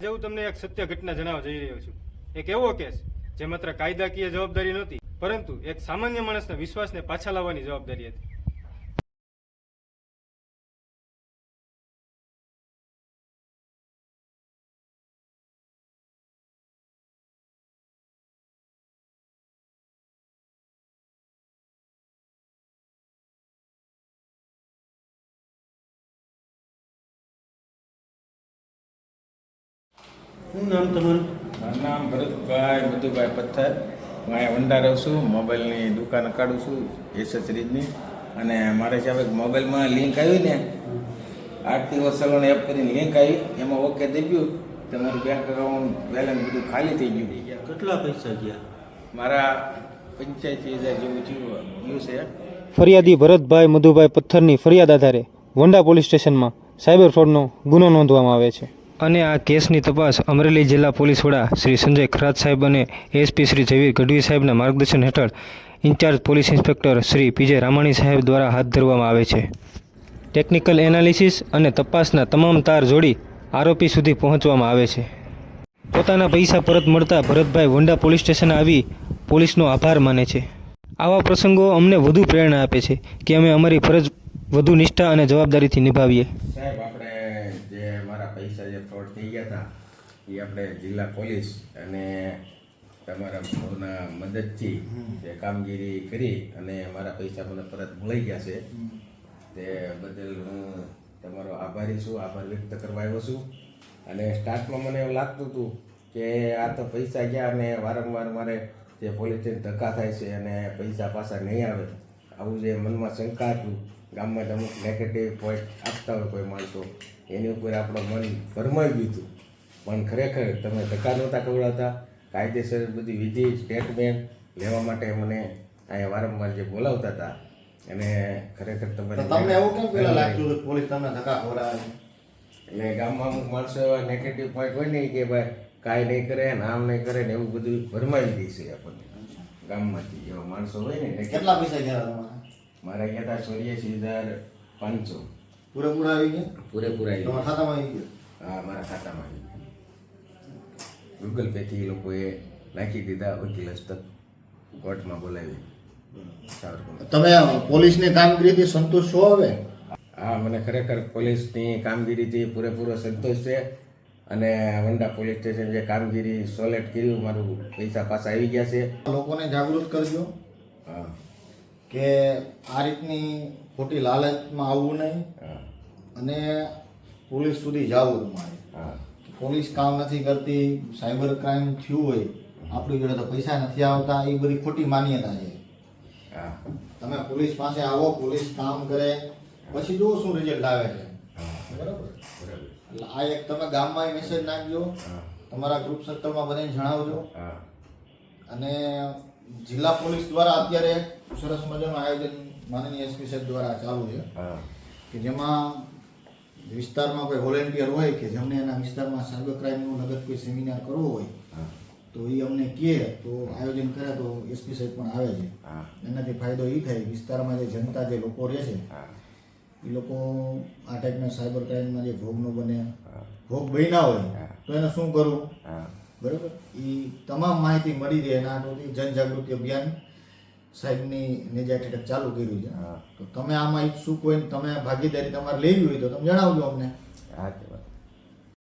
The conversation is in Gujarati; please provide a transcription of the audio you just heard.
આજે હું તમને એક સત્ય ઘટના જણાવવા જઈ રહ્યો છું. એક એવો કેસ જે માત્ર કાયદાકીય જવાબદારી નહોતી, પરંતુ એક સામાન્ય માણસના વિશ્વાસને પાછા લાવવાની જવાબદારી હતી. શું નામ તમારું? મારું નામ ભરતભાઈ મધુભાઈ પથ્થર. હું અહીંયા વંડા રહું છું. મોબાઈલની દુકાન કાઢું છું એસેસરીઝની. અને મારે સાહેબ એક મોબાઈલમાં લિંક આવી ને 8 દિવસ સલોન એપ કરીને લિંક આવી, એમાં ઓકે થઈ ગયું. તમારું બેંક એકાઉન્ટ બેલેન્સ બધું ખાલી થઈ ગયું. કેટલા પૈસા ગયા? મારા 85,000 જેવું ગયું છે. ફરિયાદી ભરતભાઈ મધુભાઈ પથ્થરની ફરિયાદ આધારે વંડા પોલીસ સ્ટેશનમાં સાયબર ફ્રોડનો ગુનો નોંધવામાં આવે છે. અને આ કેસની તપાસ અમરેલી જિલ્લા પોલીસ વડા શ્રી સંજય ખરાત સાહેબ અને એસપી શ્રી જયવીર ગઢવી સાહેબના માર્ગદર્શન હેઠળ incharge police inspector Shri PJ Ramani સાહેબ દ્વારા હાથ ધરવામાં આવે છે. ટેકનિકલ એનાલિસિસ અને તપાસના તમામ તાર જોડી આરોપી સુધી પહોંચવામાં આવે છે. પોતાના પૈસા પરત મળતા ભરતભાઈ વંડા પોલીસ સ્ટેશન આવી પોલીસનો આભાર માને છે. આવા પ્રસંગો અમને વધુ પ્રેરણા આપે છે કે અમે અમારી ફરજ વધુ નિષ્ઠા અને જવાબદારીથી નિભાવીએ. સાહેબ, આપણે જે મારા પૈસા જે ફ્રોડ થઈ ગયા હતા એ આપણે જિલ્લા પોલીસ અને તમારા ભાવના મદદથી જે કામગીરી કરી અને મારા પૈસા મને પરત મળી ગયા છે. તે બદલ હું તમારો આભારી છું, આભાર વ્યક્ત કરવા આવ્યો છું. અને સ્ટાર્ટમાં મને એવું લાગતું હતું કે આ તો પૈસા ગયા અને વારંવાર મારે જે પોલીસ સ્ટેશન ધક્કા થાય છે અને પૈસા પાછા નહીં આવે, આવું જે મનમાં શંકા હતું. ગામમાં અમુક નેગેટિવ પોઈન્ટ આપતા હોય કોઈ માણસો, એની ઉપર આપણું મન ભરમાઈ ગયું હતું. પણ ખરેખર તમે ધક્કા નહોતા ખવડાવતા, કાયદેસર બધી વિધિ સ્ટેટમેન્ટ લેવા માટે મને અહીંયા વારંવાર જે બોલાવતા હતા. અને ખરેખર તમને એવું કેમ પેલા લાગતું કે પોલીસ તમને ધક્કા ખવડાવે? એટલે ગામમાં અમુક માણસો એવા નેગેટિવ પોઈન્ટ હોય ને કે ભાઈ કાંઈ નહીં કરે ને આમ નહીં કરે ને એવું બધું ભરમાવી દે છે આપણને ગામમાંથી. એવા માણસો હોય ને. કેટલા પૈસા ગયા તમારા? મારા ગયા હતા 84,500. પૂરેપૂરા આવી ગયા? પૂરેપૂરા આવી તમારા ખાતામાં આવી ગયા? હા, મારા ખાતામાં આવી ગયા. ગૂગલ પેથી એ લોકોએ નાખી દીધા. વકીલ હસ્તક કોર્ટમાં બોલાવી. તમે પોલીસની કામગીરીથી સંતુષ્ટ છો હવે? હા, મને ખરેખર પોલીસની કામગીરીથી પૂરેપૂરો સંતોષ છે. અને વંડા પોલીસ સ્ટેશન જે કામગીરી સોલેટ કર્યું, મારું પૈસા પાછા આવી ગયા છે. લોકોને જાગૃત કરજો હા કે આ રીતની ખોટી લાલચમાં આવવું નહીં અને પોલીસ સુધી જવું તમારે. હા, પોલીસ કામ નથી કરતી, સાયબર ક્રાઇમ થયું હોય, આપણી જોડે તો પૈસા નથી આવતા, એ બધી ખોટી માન્યતા છે. હા, તમે પોલીસ પાસે આવો, પોલીસ કામ કરે, પછી જુઓ શું રિઝલ્ટ આવે છે. બરાબર. એટલે આ એક તમે ગામમાં મેસેજ નાખજો, તમારા ગ્રુપ સર્કલમાં બધાને જણાવજો. અને જિલ્લા પોલીસ દ્વારા અત્યારે સરસ મજાનું આયોજન માનનીય એસપી સાહેબ દ્વારા ચાલુ છે કે જેમાં વિસ્તારમાં કોઈ વોલેન્ટિયર હોય કે જેમને એના વિસ્તારમાં સાયબર ક્રાઇમનું લગત કોઈ સેમિનાર કરવો હોય તો એ અમને કહે તો આયોજન કરે તો એસપી સાહેબ પણ આવે છે. એનાથી ફાયદો એ થાય, વિસ્તારમાં જે જનતા જે લોકો રહે છે એ લોકો આ ટાઈપના સાયબર ક્રાઇમના જે ભોગ ન બને, ભોગ બન્યા હોય તો એને શું કરવું, બરાબર, એ તમામ માહિતી મળી રહે. એના હાટુથી જનજાગૃતિ અભિયાન સાહેબની નેજા હેઠળ ચાલુ કર્યું છે. તો તમે આમાં ઈચ્છુક હોય, તમે ભાગીદારી તમારે લેવી હોય તો તમે જણાવજો અમને.